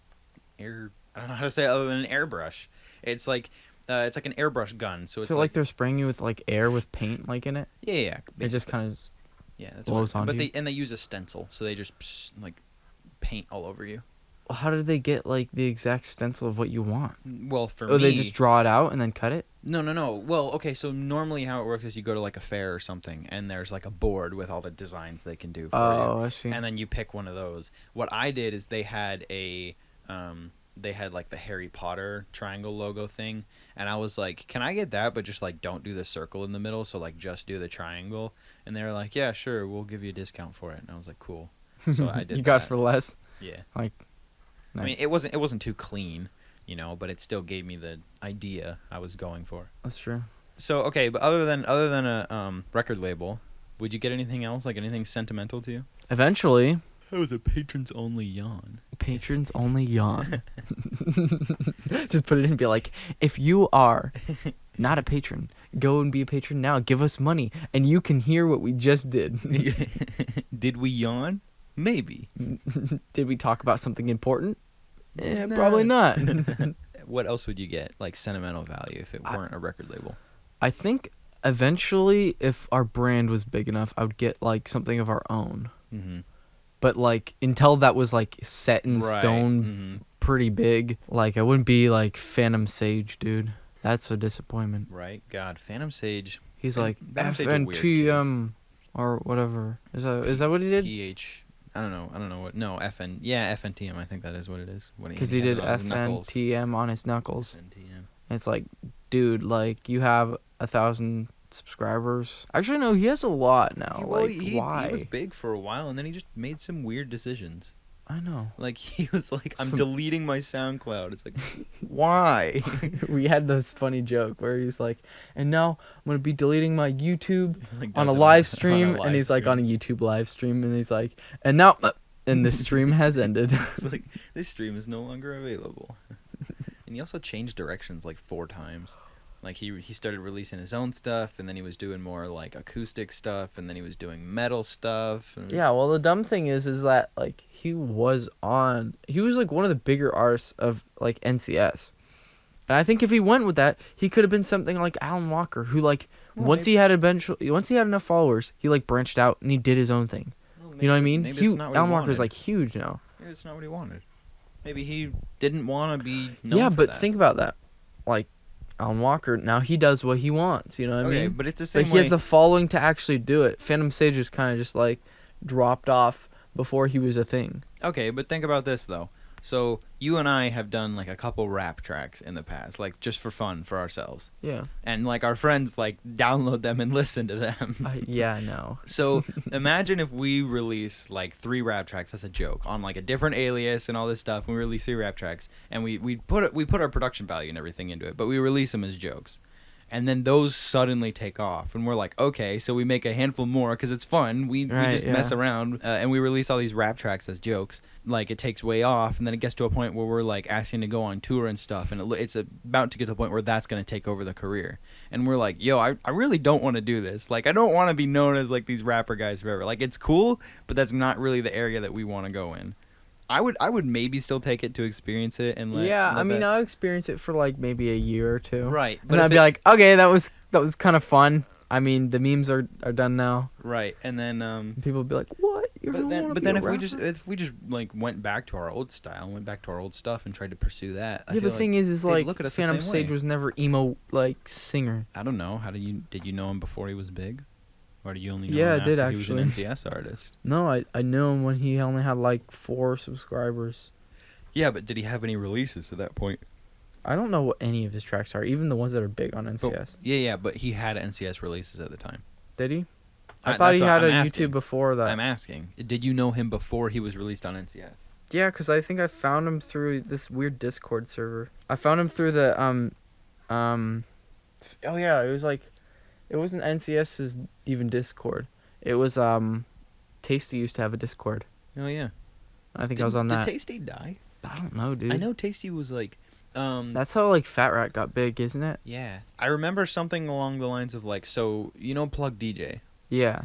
I don't know how to say it other than an airbrush. It's like an airbrush gun, so it's so like they're spraying you with like air with paint like in it. Yeah. It just kind of yeah, that's blows what, on but you. they use a stencil, so they just like paint all over you. Well, how did they get like the exact stencil of what you want? Well, for me, they just draw it out and then cut it? No. Well, okay, so normally how it works is you go to like a fair or something, and there's like a board with all the designs they can do for you. Oh, I see. And then you pick one of those. What I did is they had like the Harry Potter triangle logo thing, and I was like, can I get that, but just like don't do the circle in the middle, so like just do the triangle? And they were like, yeah, sure, we'll give you a discount for it. And I was like, cool. So I did. You got that. for less? Yeah. Like, nice. I mean, it wasn't too clean, but it still gave me the idea I was going for. That's true. So okay, but other than a record label, would you get anything else, like anything sentimental to you? Eventually. That was a patrons only yawn. Patrons only yawn. Just put it in and be like, if you are not a patron, go and be a patron now. Give us money, and you can hear what we just did. Did we yawn? Maybe. Did we talk about something important? No. Probably not. What else would you get, like sentimental value, if it weren't a record label? I think eventually, if our brand was big enough, I would get like something of our own. Mm-hmm. But like until that was like set in Right. stone, Mm-hmm. pretty big, like I wouldn't be like Phantom Sage, dude. That's a disappointment. Right. God, Phantom Sage. He's like Phantom Sage are weird kids. FNTM or whatever. Is that what he did? PH. I don't know what. No, FN. Yeah, FNTM. I think that is what it is. Because he did has it on his knuckles. FNTM on his knuckles. FNTM. It's like, dude, like you have 1,000 subscribers. Actually, no, he has a lot now. Why? He was big for a while, and then he just made some weird decisions. I know. Like he was like, I'm Some- deleting my SoundCloud. It's like, why? We had this funny joke where he's like, and now I'm gonna be deleting my YouTube Like, on a does it live on stream, a and he's like on a stream. YouTube live stream, and he's like, and now, and the stream has ended. It's like this stream is no longer available. And he also changed directions like 4 times. Like he started releasing his own stuff, and then he was doing more like acoustic stuff, and then he was doing metal stuff. And Yeah, well, the dumb thing is that like he was like one of the bigger artists of like NCS, and I think if he went with that, he could have been something like Alan Walker, who like once he had enough followers, he like branched out and he did his own thing. You know what I mean? Maybe it's not what he Alan Walker's wanted. like huge now. Maybe it's not what he wanted. Maybe he didn't want to be known Yeah, for but that. think about that. Like Alan Walker, now he does what he wants. You know what I Okay, mean? but it's the same Like he way. has the following to actually do it. Phantom Sage is kind of just like dropped off before he was a thing. Okay, but think about this though. So you and I have done like a couple rap tracks in the past, like just for fun for ourselves, Yeah. and like our friends like download them and listen to them. Yeah, I know. So imagine if we release like 3 rap tracks as a joke on like a different alias and all this stuff. And we release 3 rap tracks, and we put our production value and everything into it, but we release them as jokes. And then those suddenly take off, and we're like, okay, so we make a handful more because it's fun. We Right, just mess yeah. around, and we release all these rap tracks as jokes. Like it takes way off, and then it gets to a point where we're like asking to go on tour and stuff, and it's about to get to the point where that's gonna take over the career. And we're like, yo, I really don't want to do this. Like I don't want to be known as like these rapper guys forever. Like it's cool, but that's not really the area that we want to go in. I would maybe still take it to experience it and Yeah, I let mean, that. I'll experience it for like maybe a year or two. Right, And but then if I'd be it, like, okay, that was kind of fun. I mean, the memes are done now. right, and then And people would be like, what? You But don't then, want to but be then a if we just like went back to our old style, went back to our old stuff, and tried to pursue that, I Yeah, feel the thing like is they'd like, look at us the Phantom same Sage way. was never emo like singer. I don't know. How did you know him before he was big, or do you only know Yeah, him I did after he was an actually. NCS artist? No, I knew him when he only had like 4 subscribers. Yeah, but did he have any releases at that point? I don't know what any of his tracks are, even the ones that are big on NCS. Yeah, but he had NCS releases at the time. Did he? I thought That's he what had I'm a asking. YouTube before that. I'm asking. Did you know him before he was released on NCS? Yeah, because I think I found him through this weird Discord server. I found him through the oh yeah, it was like, it wasn't NCS's even Discord. It was Tasty used to have a Discord. Oh yeah. I think I was on that. Did Tasty die? I don't know, dude. I know Tasty was like, That's how like Fat Rat got big, isn't it? yeah. I remember something along the lines of like, so you know, Plug DJ. Yeah.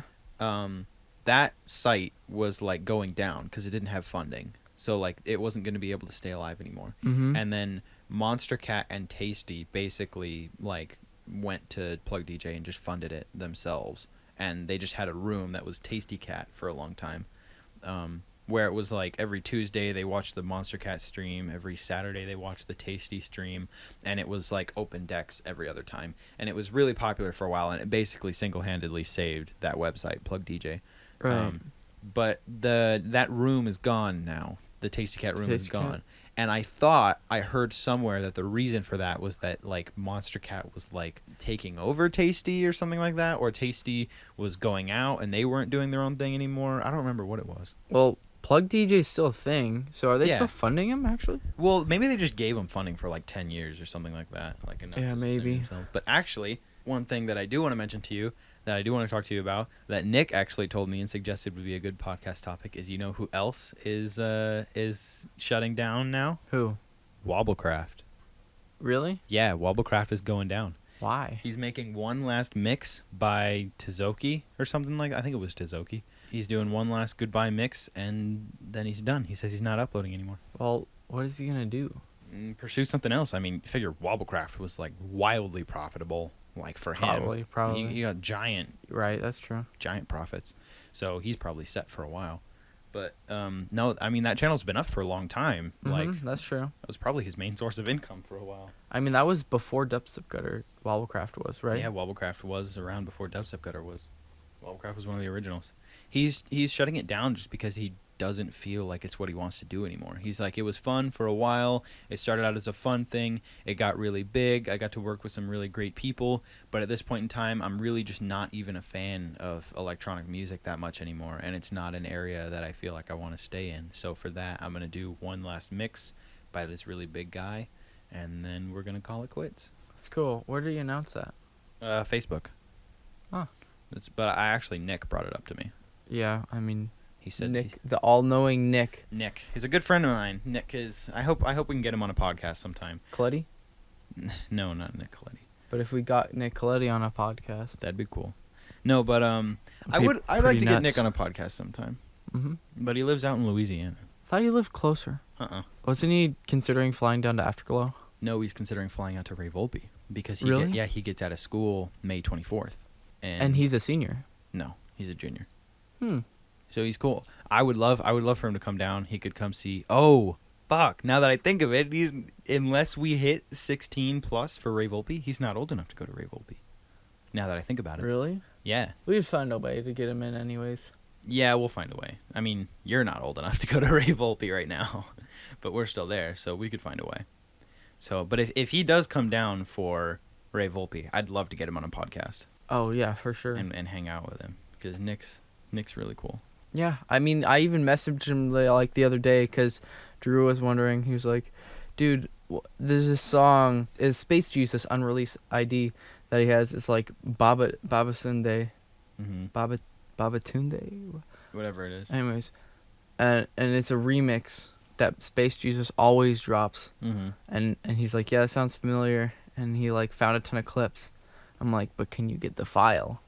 That site was like going down because it didn't have funding, so like it wasn't going to be able to stay alive anymore. Mhm. And then Monster Cat and Tasty basically like went to Plug DJ and just funded it themselves, and they just had a room that was Tasty Cat for a long time, where it was like every Tuesday they watched the Monster Cat stream, every Saturday they watched the Tasty stream, and it was like open decks every other time, and it was really popular for a while, and it basically single-handedly saved that website, Plug DJ. Right. But that room is gone now. The Tasty Cat room is Tasty Cat? gone. And I thought I heard somewhere that the reason for that was that like Monster Cat was like taking over Tasty or something like that, or Tasty was going out and they weren't doing their own thing anymore. I don't remember what it was. Well, Plug DJ is still a thing. So are they Yeah. still funding him actually? Well, maybe they just gave him funding for like 10 years or something like that, like enough Yeah, to sustain maybe. himself. But actually, one thing that I do want to mention to you, that I do want to talk to you about, that Nick actually told me and suggested would be a good podcast topic, is, you know who else is shutting down now? Who? Wobblecraft. Really? Yeah, Wobblecraft is going down. Why? He's making one last mix by Tizoki or something like that. I think it was Tizoki. He's doing one last goodbye mix, and then he's done. He says he's not uploading anymore. Well, what is he gonna do? Pursue something else. I mean, figure Wobblecraft was like wildly profitable, like for him. Probably. He got giant Right, that's true. profits, so he's probably set for a while. But no, I mean that channel's been up for a long time. Like That's true. that was probably his main source of income for a while. I mean, that was before Dubstep Gutter Wobblecraft was, right? Yeah, Wobblecraft was around before Dubstep Gutter was. Wobblecraft was one of the originals. He's shutting it down just because he doesn't feel like it's what he wants to do anymore. He's like, it was fun for a while. It started out as a fun thing. It got really big. I got to work with some really great people. But at this point in time, I'm really just not even a fan of electronic music that much anymore. And it's not an area that I feel like I want to stay in. So for that, I'm going to do one last mix by this really big guy. And then we're going to call it quits. That's cool. Where did you announce that? Facebook. Huh. But Nick brought it up to me. Yeah, I mean, He said Nick, the all-knowing Nick. Nick. He's a good friend of mine. Nick is. I hope we can get him on a podcast sometime. Coletti? No, not Nick Coletti. But if we got Nick Coletti on a podcast. That'd be cool. No, but I'd like pretty to get nuts. Nick on a podcast sometime. Mm-hmm. But he lives out in Louisiana. Thought he lived closer. Wasn't he considering flying down to Afterglow? No, he's considering flying out to Ray Volpe because Really? he gets out of school May 24th. And he's a senior. No, he's a junior. Hmm. So he's cool. I would love for him to come down. He could come see. Oh, fuck. Now that I think of it, unless we hit 16 plus for Ray Volpe, he's not old enough to go to Ray Volpe. Now that I think about it. Really? Yeah. We'd find nobody to get him in anyways. Yeah, we'll find a way. I mean, you're not old enough to go to Ray Volpe right now, but we're still there, so we could find a way. So, but if he does come down for Ray Volpe, I'd love to get him on a podcast Oh yeah, for sure. and hang out with him because Nick's really cool. Yeah, I mean, I even messaged him like the other day because Drew was wondering. He was like, "Dude, there's this song, is Space Juice, this unreleased ID that he has. It's like Baba Sunday, Mm-hmm. Baba Tunde, Whatever it is. anyways, and it's a remix that Space Jesus always drops." Mm-hmm. And he's like, "Yeah, that sounds familiar." And he like found a ton of clips. I'm like, "But can you get the file?"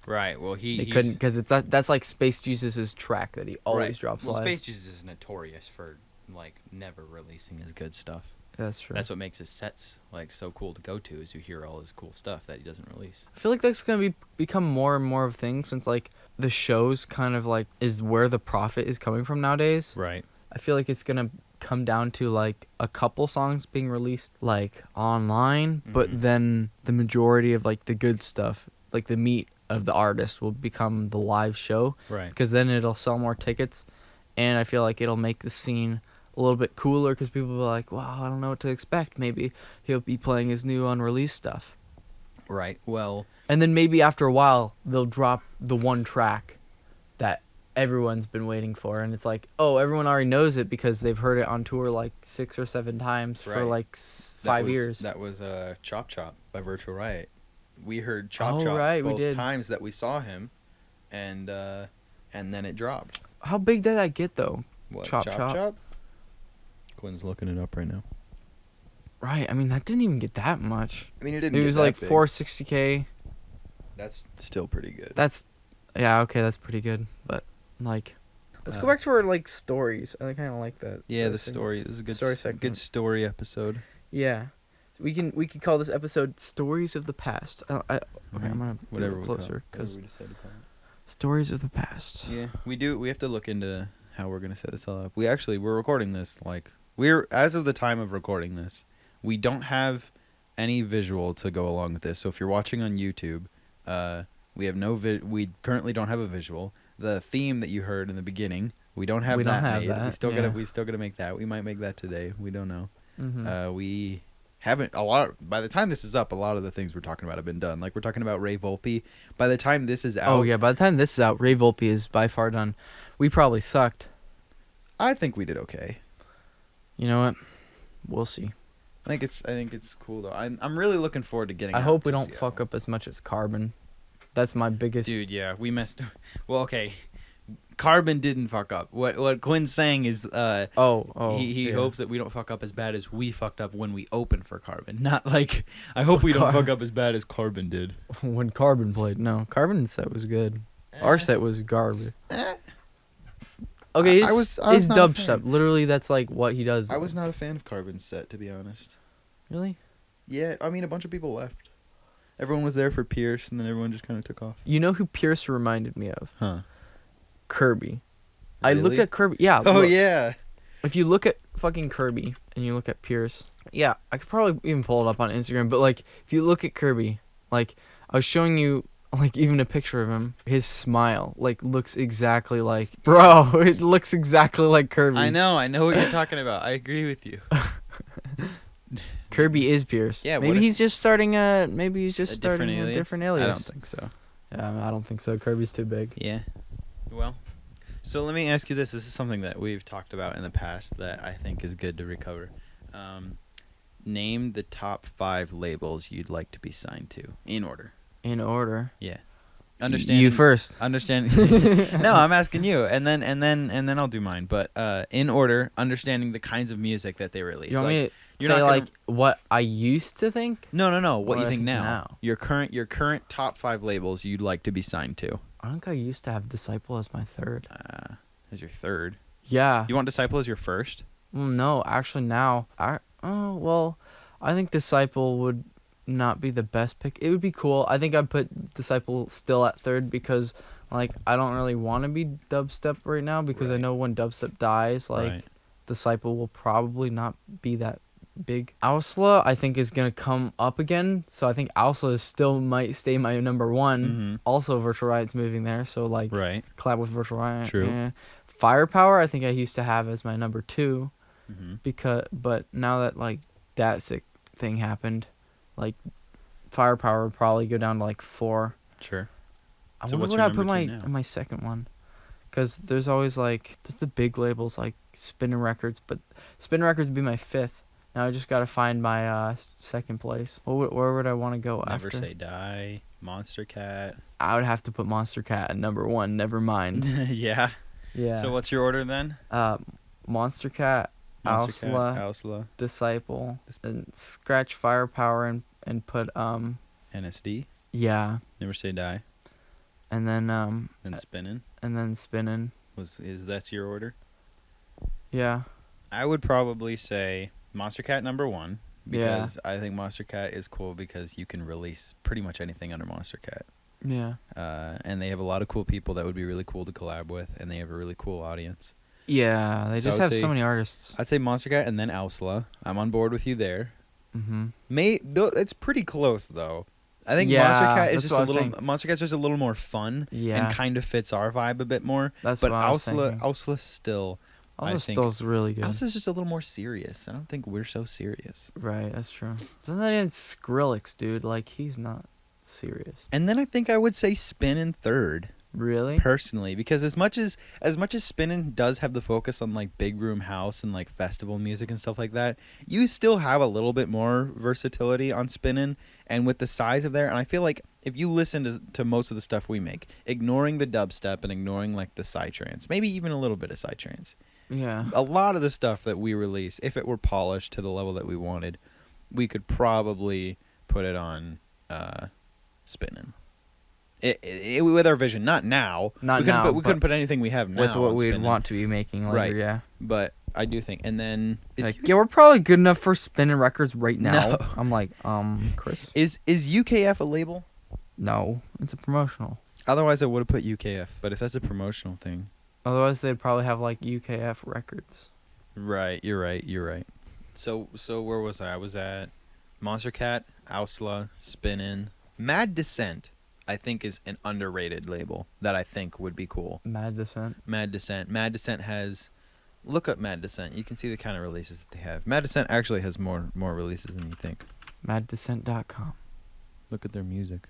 Right. Well, They couldn't, because that's like Space Jesus' track that he always drops Well, live. Space Jesus is notorious for like never releasing his good stuff. That's true. That's what makes his sets like so cool to go to, is you hear all his cool stuff that he doesn't release. I feel like that's gonna become more and more of a thing, since like the shows kind of like is where the profit is coming from nowadays. Right. I feel like it's gonna come down to like a couple songs being released like online, but Mhm. then the majority of like the good stuff, like the meat of the artist, will become the live show, Right. because then it'll sell more tickets, and I feel like it'll make the scene a little bit cooler, because people will be like, wow, I don't know what to expect. Maybe he'll be playing his new unreleased stuff. Right. Well. And then maybe after a while, they'll drop the one track that everyone's been waiting for. And it's like, oh, everyone already knows it because they've heard it on tour like 6 or 7 times for Right. like 5 years. That was Chop Chop by Virtual Riot. We heard Chop Oh, Chop right, we both did. times that we saw him, and then it dropped. How big did that get, though? What? Chop Chop? Quinn's looking it up right now. Right. I mean, that didn't even get that much. I mean, it didn't. It get was that like big. 460K. That's still pretty good. Yeah, okay, that's pretty good. But, like, let's go back to our, like, stories. I kind of like that. Yeah, that the segment. story. This is a good Story segment. good story episode. Yeah. We could call this episode Stories of the Past. Okay, I'm going to Whatever be we closer, call it. because Whatever we decide to call it. Stories of the Past. Yeah, we do. We have to look into how we're gonna set this all up. We're recording this as of the time of recording this, we don't have any visual to go along with this. So if you're watching on YouTube, we have we currently don't have a visual. The theme that you heard in the beginning, we don't have that made. That. We still gotta make that. We might make that today. We don't know. Mm-hmm. We haven't by the time this is up, a lot of the things we're talking about have been done. Like we're talking about Ray Volpe. By the time this is out, Oh yeah, by the time this is out, Ray Volpe is by far done. We probably sucked. I think we did okay. You know what? We'll see. I think it's cool though. I'm really looking forward to getting. I out hope we to don't Seattle. fuck up as much as Carbon. That's my biggest. Dude, yeah, we messed. Well, okay, Carbon didn't fuck up. What Quinn's saying is, he yeah. hopes that we don't fuck up as bad as we fucked up when we opened for Carbon. Not like I hope we don't fuck up as bad as Carbon did. When Carbon played, no, Carbon's set was good. Our set was garbage. Okay, his I was not a dubstep. fan. Literally, that's like what he does. I was not a fan of Carbon's set, to be honest. Really. Yeah, I mean, a bunch of people left. Everyone was there for Pierce, and then everyone just kind of took off. You know who Pierce reminded me of? Huh. Kirby. I looked Really? at Kirby. Yeah. Oh look. yeah. If you look at fucking Kirby and you look at Pierce, yeah, I could probably even pull it up on Instagram. But like, if you look at Kirby, like I was showing you, like even a picture of him, his smile like looks exactly like, bro, it looks exactly like Kirby. I know what you're talking about. I agree with you. Kirby is Pierce. Yeah, maybe what if- he's just starting a different alias? different alias. I don't think so. Yeah, I don't think so. Kirby's too big. Yeah. Well, so let me ask you this. This is something that we've talked about in the past that I think is good to recover. Name the top 5 labels you'd like to be signed to in order. In order. Yeah. You first. Understand? No, I'm asking you, and then I'll do mine. But in order, understanding the kinds of music that they release. You want me to you're say not gonna- like what I used to think? No. What What you I think think now? now. Your current top 5 labels you'd like to be signed to. I think I used to have Disciple as my third. As your third. Yeah. You want Disciple as your first? Well, no, actually now I think Disciple would not be the best pick. It would be cool. I think I'd put Disciple still at third because like I don't really want to be dubstep right now because I Right. know when dubstep dies, like Right. Disciple will probably not be that big. Ausla, I think, is gonna come up again. So I think Ausla still might stay my number one. Mm-hmm. Also, Virtual Riot's moving there, so like Right. collab with Virtual Riot. True. Yeah. Firepower, I think I used to have as my number 2 Mm-hmm. but now that like that sick thing happened, like Firepower would probably go down to like 4. Sure. I So wonder what's what your I put number 2 now? my second one. Because there's always like there's the big labels like Spinning Records, but Spinning Records would be my 5th. Now I just gotta find my second place. Where would I want to go Never after? Say Die, Monster Cat. I would have to put Monster Cat at number 1. Never mind. Yeah. Yeah. So what's your order then? Monster Cat, Monster Cat, Ausla, Ausla, Disciple, and scratch Firepower and put NSD. yeah, Never Say Die. and then Then Spinning. Spinning. Is that's your order? Yeah. I would probably say Monster Cat number 1 Yeah. because I think Monster Cat is cool because you can release pretty much anything under Monster Cat. Yeah. And they have a lot of cool people that would be really cool to collab with, and they have a really cool audience. Yeah, they So I just would have say- so many artists. I'd say Monster Cat and then Ausla. I'm on board with you there. Mhm. It's pretty close though. I think Yeah, Monster Cat is that's just what a I was little. saying. Monster Cat's just a little more fun Yeah. and kind of fits our vibe a bit more. That's But what I was Ausla, thinking. Ausla still. I Also, think still's really good. Ausla's just a little more serious. I don't think we're so serious. Right, that's true. But then it's Skrillex, dude. Like he's not serious. And then I think I would say Spin in third. Really? Personally, because as much as Spinnin' does have the focus on like big room house and like festival music and stuff like that, you still have a little bit more versatility on Spinnin', and with the size of there, and I feel like if you listen to most of the stuff we make, ignoring the dubstep and ignoring like the psytrance, maybe even a little bit of psytrance, Yeah. a lot of the stuff that we release, if it were polished to the level that we wanted, we could probably put it on Spinnin'. With our vision, not now. Not we couldn't now, Put, we but couldn't put anything we have now With what on we'd Spinnin'. want to be making later, Right. yeah. But I do think, and then Yeah, we're probably good enough for Spinning Records right now. No. I'm like, Chris. is UKF a label? No, it's a promotional. Otherwise, I would have put UKF. But if that's a promotional thing, Otherwise, they'd probably have like UKF Records. right? You're right. So where was I? I was at Monster Cat, Ausla, Spinnin', Mad Descent. I think is an underrated label that I think would be cool. Mad Descent. Mad Descent has. Look up Mad Descent. You can see the kind of releases that they have. Mad Descent actually has more releases than you think. MadDescent.com. Look at their music.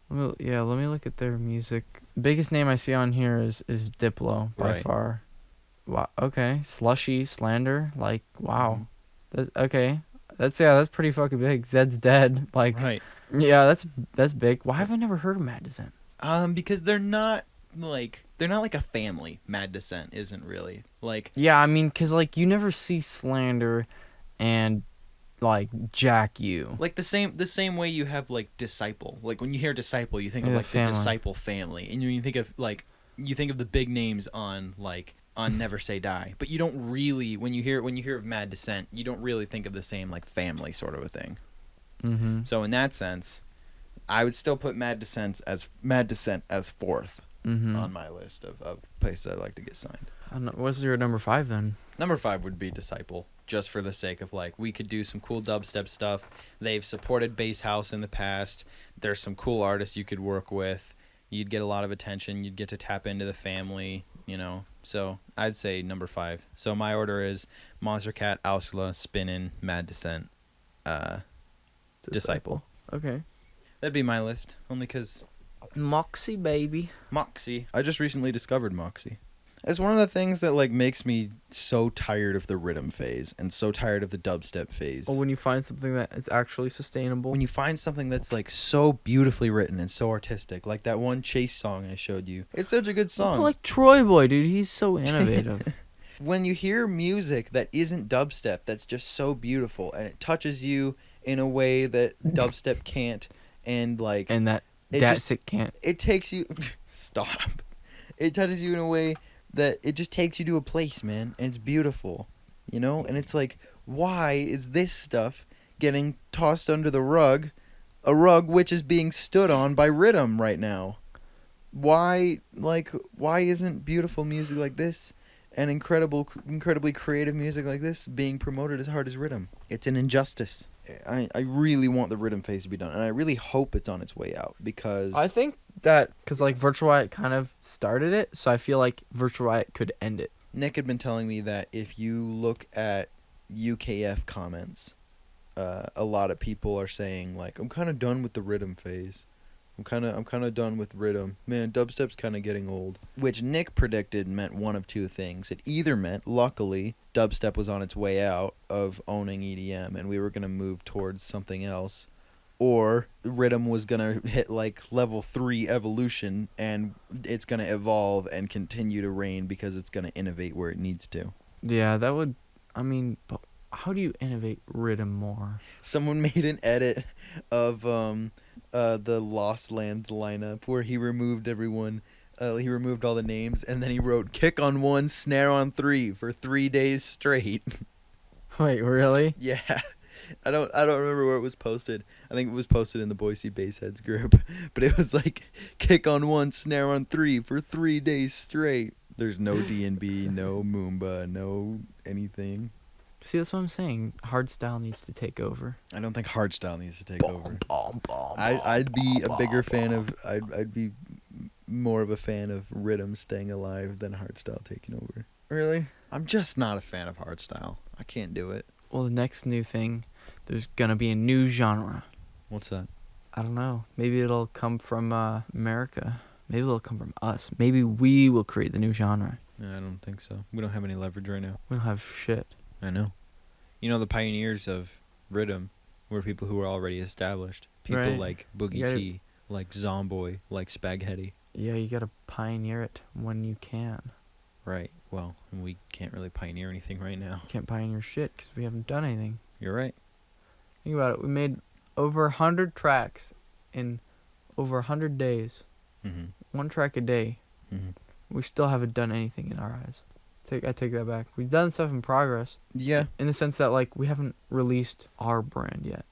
Let me look at their music. Biggest name I see on here is Diplo by Right. far. Wow. Okay. Slushy, Slander. Like wow. Okay. That's pretty fucking big. Zed's Dead. Like Right. yeah, that's big. Why have I never heard of Mad Descent? Because they're not like a family. Mad Descent isn't really like. Yeah, I mean, cause like you never see Slander, and like Jack U. Like the same way you have like Disciple. Like when you hear Disciple, you think of Yeah, like family. the Disciple family, and you think of the big names on Never Say Die. But you don't really when you hear of Mad Descent, you don't really think of the same like family sort of a thing. Mm-hmm. So in that sense, I would still put Mad Descent as 4th Mm-hmm. on my list of places I'd like to get signed. I don't know, what's your number 5 then? Number 5 would be Disciple, just for the sake of like we could do some cool dubstep stuff. They've supported Bass House in the past. There's some cool artists you could work with. You'd get a lot of attention. You'd get to tap into the family, So I'd say number 5. So my order is Monster Cat, Ausla, Spinnin', Mad Descent, Disciple. Okay. That'd be my list, only because Moxie baby. Moxie. I just recently discovered Moxie. It's one of the things that like makes me so tired of the rhythm phase and so tired of the dubstep phase. Oh, when you find something that is actually sustainable. When you find something that's like so beautifully written and so artistic, like that one Chase song I showed you. It's such a good song. Like Troy Boy, dude. He's so innovative. When you hear music that isn't dubstep, that's just so beautiful and it touches you in a way that dubstep can't, and like And that It that just- sick can't. it takes you stop. It touches you in a way that it just takes you to a place, man, and it's beautiful, and it's like, why is this stuff getting tossed under the rug, a rug which is being stood on by rhythm right now? Why isn't beautiful music like this and incredibly creative music like this being promoted as hard as rhythm. It's an injustice. I really want the rhythm phase to be done, and I really hope it's on its way out because I think that because like Virtual Riot kind of started it, so I feel like Virtual Riot could end it. Nick had been telling me that if you look at UKF comments, a lot of people are saying like, I'm kind of done with the rhythm phase. I'm kind of done with rhythm. Man, dubstep's kind of getting old. Which Nick predicted meant one of two things. It either meant, luckily, dubstep was on its way out of owning EDM and we were going to move towards something else, or rhythm was going to hit like level 3 evolution and it's going to evolve and continue to reign because it's going to innovate where it needs to. Yeah, that would. I mean, but how do you innovate rhythm more? Someone made an edit of the Lost Lands lineup where he removed everyone. He removed all the names and then he wrote "kick on 1, snare on 3" for 3 days straight. Wait, really? Yeah. I don't remember where it was posted. I think it was posted in the Boise Bassheads group, but it was like "kick on 1, snare on 3" for 3 days straight. There's no D&B, no Moomba, no anything. See, that's what I'm saying. Hardstyle needs to take over. I don't think hardstyle needs to take over. Bom, bom, I'd be a bom, bigger bom, fan bom. of I'd be more of a fan of rhythm staying alive than hardstyle taking over. Really? I'm just not a fan of hardstyle. I can't do it. Well, the next new thing, there's gonna be a new genre. What's that? I don't know. Maybe it'll come from America. Maybe it'll come from us. Maybe we will create the new genre. No, I don't think so. We don't have any leverage right now. We don't have shit. I know. You know, the pioneers of rhythm were people who were already established. People Right. like Boogie gotta- T, like Zomboy, like Spaghetti. Yeah, you gotta pioneer it when you can. Right. Well, we can't really pioneer anything right now. You can't pioneer shit because we haven't done anything. You're right. Think about it. We made over 100 tracks in over 100 days. Mm-hmm. 1 track a day. Mm-hmm. We still haven't done anything in our eyes. I take that back. We've done stuff in progress. Yeah. In the sense that like we haven't released our brand yet.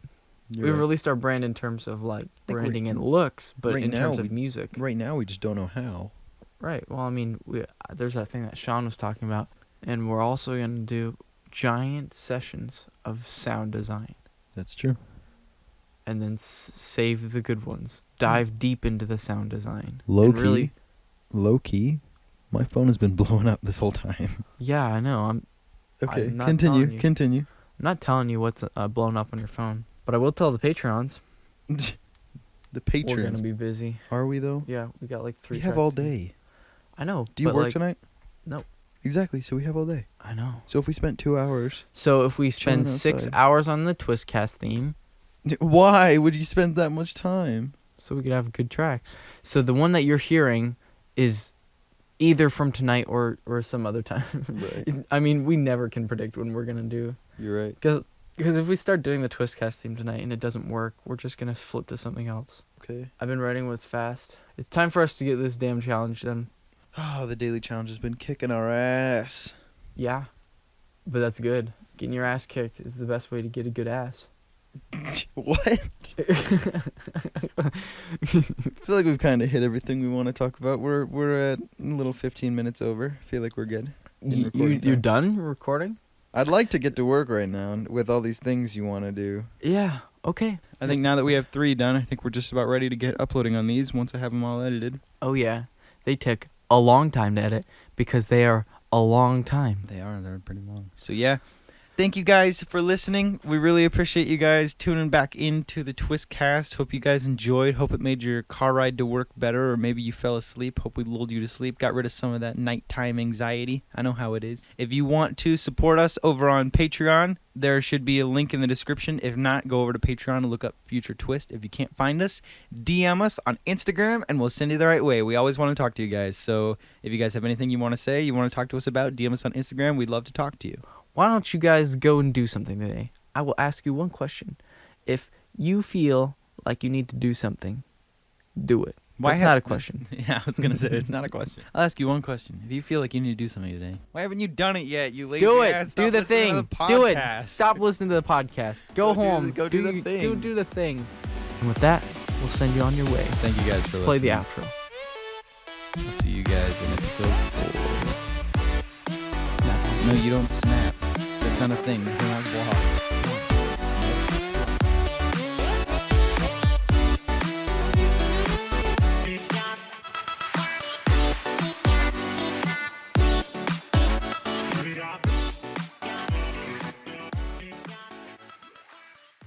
You're We've right. released our brand in terms of like think branding and looks, but right in now terms we- of music. Right now, we just don't know how. Right. Well, I mean, there's that thing that Sean was talking about, and we're also gonna do giant sessions of sound design, That's true. and then save the good ones. Dive deep into the sound design. Low and key. Really, Low key. My phone has been blowing up this whole time. yeah, I know. I'm Okay, I'm not telling you. continue. not telling you what's blown up on your phone, but I will tell the Patreons. The We're patrons. gonna be busy. Are we though? Yeah, we got like 3. We have tracks all in. day. I know. Do you but, work like, tonight? No. Exactly. So we have all day. I know. So if we spent 2 hours, So if we Chilling spend 6 outside. hours on the TwistCast theme, why would you spend that much time? so we could have good tracks. So the one that you're hearing is either from tonight or some other time. Right. I mean, we never can predict when we're gonna do. You're right. Because if we start doing the TwistCast theme tonight and it doesn't work, we're just gonna flip to something else. Okay. I've been writing what's fast. It's time for us to get this damn challenge done. Oh, the daily challenge has been kicking our ass. Yeah, but that's good. Getting your ass kicked is the best way to get a good ass. What? I feel like we've kind of hit everything we want to talk about. We're at a little 15 minutes over. I feel like we're good. recording You're time. done recording? I'd like to get to work right now with all these things you want to do. Yeah. Okay. I think now that we have 3 done, I think we're just about ready to get uploading on these once I have them all edited. Oh yeah, they took a long time to edit because they are a long time. They're pretty long. So yeah, thank you guys for listening. We really appreciate you guys tuning back into the TwistCast. Hope you guys enjoyed. Hope it made your car ride to work better, or maybe you fell asleep. Hope we lulled you to sleep. Got rid of some of that nighttime anxiety. I know how it is. If you want to support us over on Patreon, there should be a link in the description. If not, go over to Patreon and look up Future Twist. If you can't find us, DM us on Instagram and we'll send you the right way. We always want to talk to you guys. So if you guys have anything you want to say, you want to talk to us about, DM us on Instagram. We'd love to talk to you. Why don't you guys go and do something today? I will ask you one question. If you feel like you need to do something, do it. That's not a question. Yeah, I was going to say, it's not a question. I'll ask you one question. If you feel like you need to do something today, why haven't you done it yet, you lazy Do ass? it. Stop Do the listening to thing. the Do it. podcast. Stop listening to the podcast. Go home. Go do the thing. Do the thing. And with that, we'll send you on your way. Thank you guys for Play the listening. outro. We'll see you guys in episode 4. No, you don't snap. That's not a thing. That's not block.